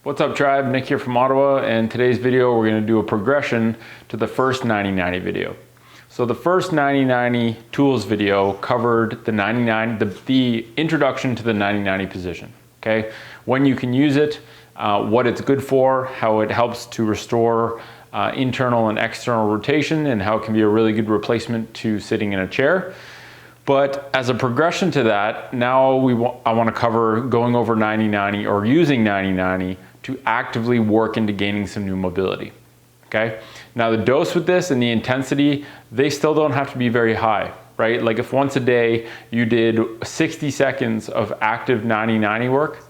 What's up, tribe? Nick here from Ottawa, and today's video we're going to do a progression to the first 90-90 video. So the first 90-90 tools video covered the introduction to the 90-90 position. Okay, when you can use it, what it's good for, how it helps to restore internal and external rotation, and how it can be a really good replacement to sitting in a chair. But as a progression to that, now I want to cover going over 90-90 or using 90-90 to actively work into gaining some new mobility. Okay? Now the dose with this and the intensity, they still don't have to be very high, right? Like if once a day you did 60 seconds of active 90-90 work,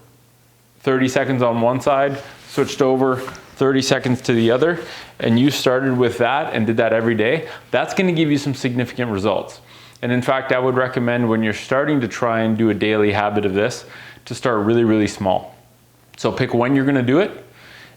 30 seconds on one side, switched over 30 seconds to the other, and you started with that and did that every day, that's going to give you some significant results. And in fact, I would recommend when you're starting to try and do a daily habit of this, to start really, really small. So pick when you're going to do it,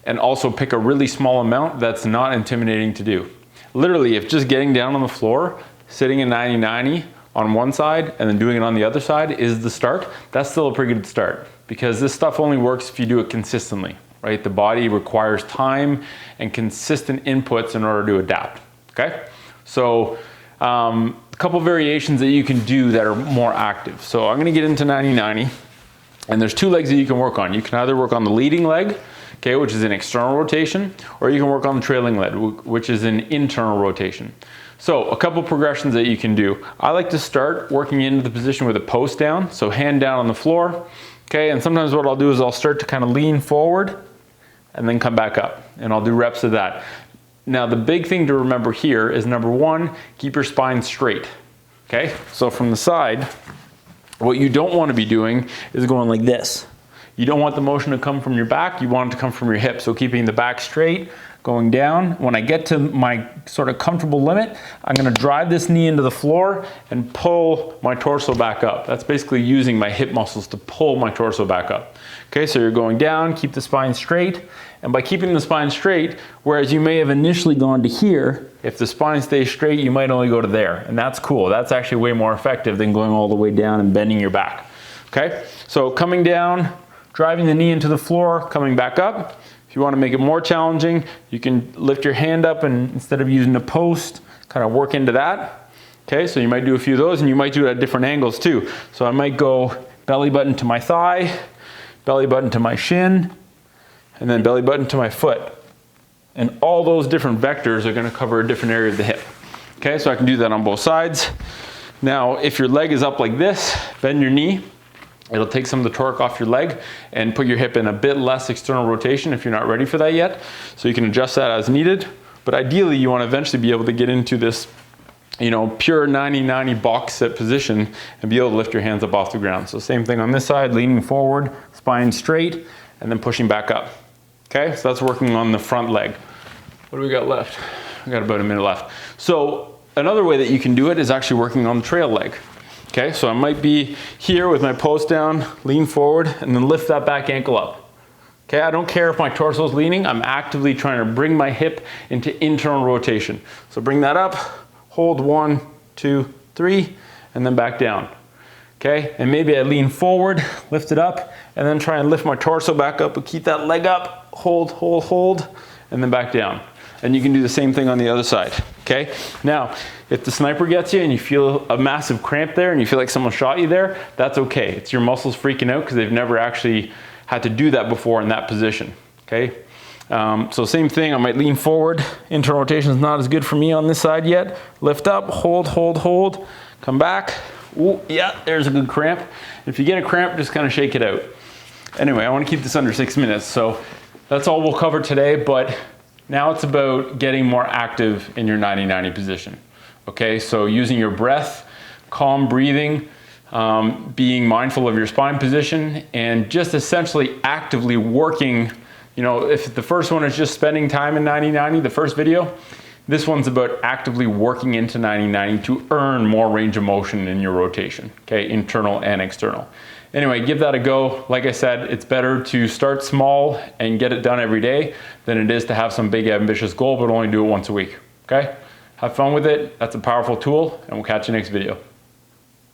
and also pick a really small amount that's not intimidating to do. Literally, if just getting down on the floor, sitting in 90-90 on one side and then doing it on the other side is the start, that's still a pretty good start, because this stuff only works if you do it consistently, right? The body requires time and consistent inputs in order to adapt, okay? So a couple variations that you can do that are more active. So I'm going to get into 90-90. And there's two legs that you can work on. You can either work on the leading leg, okay, which is an external rotation, or you can work on the trailing leg, which is an internal rotation. So a couple progressions that you can do. I like to start working into the position with a post down, so hand down on the floor, okay, and sometimes what I'll do is I'll start to kind of lean forward and then come back up, and I'll do reps of that. Now the big thing to remember here is, number one, keep your spine straight, okay? So from the side, what you don't want to be doing is going like this. You don't want the motion to come from your back, you want it to come from your hips. So keeping the back straight, going down. When I get to my sort of comfortable limit, I'm going to drive this knee into the floor and pull my torso back up. That's basically using my hip muscles to pull my torso back up. Okay, so you're going down, keep the spine straight. And by keeping the spine straight, whereas you may have initially gone to here, if the spine stays straight, you might only go to there. And that's cool. That's actually way more effective than going all the way down and bending your back. Okay, so coming down, driving the knee into the floor, coming back up. If you want to make it more challenging, you can lift your hand up and instead of using a post, kind of work into that. Okay, so you might do a few of those, and you might do it at different angles too. So I might go belly button to my thigh, belly button to my shin, and then belly button to my foot. And all those different vectors are going to cover a different area of the hip. Okay, so I can do that on both sides. Now, if your leg is up like this, bend your knee. It'll take some of the torque off your leg and put your hip in a bit less external rotation if you're not ready for that yet. So you can adjust that as needed. But ideally, you want to eventually be able to get into this, you know, pure 90-90 box set position and be able to lift your hands up off the ground. So same thing on this side, leaning forward, spine straight, and then pushing back up. Okay, so that's working on the front leg. What do we got left? We got about a minute left. So another way that you can do it is actually working on the trail leg. Okay, so I might be here with my post down, lean forward, and then lift that back ankle up. Okay, I don't care if my torso is leaning, I'm actively trying to bring my hip into internal rotation. So bring that up, hold 1, 2, 3, and then back down. Okay, and maybe I lean forward, lift it up, and then try and lift my torso back up, but keep that leg up, hold, hold, hold, and then back down. And you can do the same thing on the other side, okay? Now, if the sniper gets you and you feel a massive cramp there and you feel like someone shot you there, that's okay. It's your muscles freaking out because they've never actually had to do that before in that position, okay? So same thing, I might lean forward. Internal rotation is not as good for me on this side yet. Lift up, hold, hold, hold, come back. Ooh, yeah, there's a good cramp. If you get a cramp, just kind of shake it out. Anyway, I want to keep this under 6 minutes, so that's all we'll cover today, but now it's about getting more active in your 90-90 position. Okay, so using your breath, calm breathing, being mindful of your spine position, and just essentially actively working. You know, if the first one is just spending time in 90-90, the first video, this one's about actively working into 90-90 to earn more range of motion in your rotation, okay, internal and external. Anyway, give that a go. Like I said, it's better to start small and get it done every day than it is to have some big ambitious goal but only do it once a week, okay? Have fun with it. That's a powerful tool, and we'll catch you next video.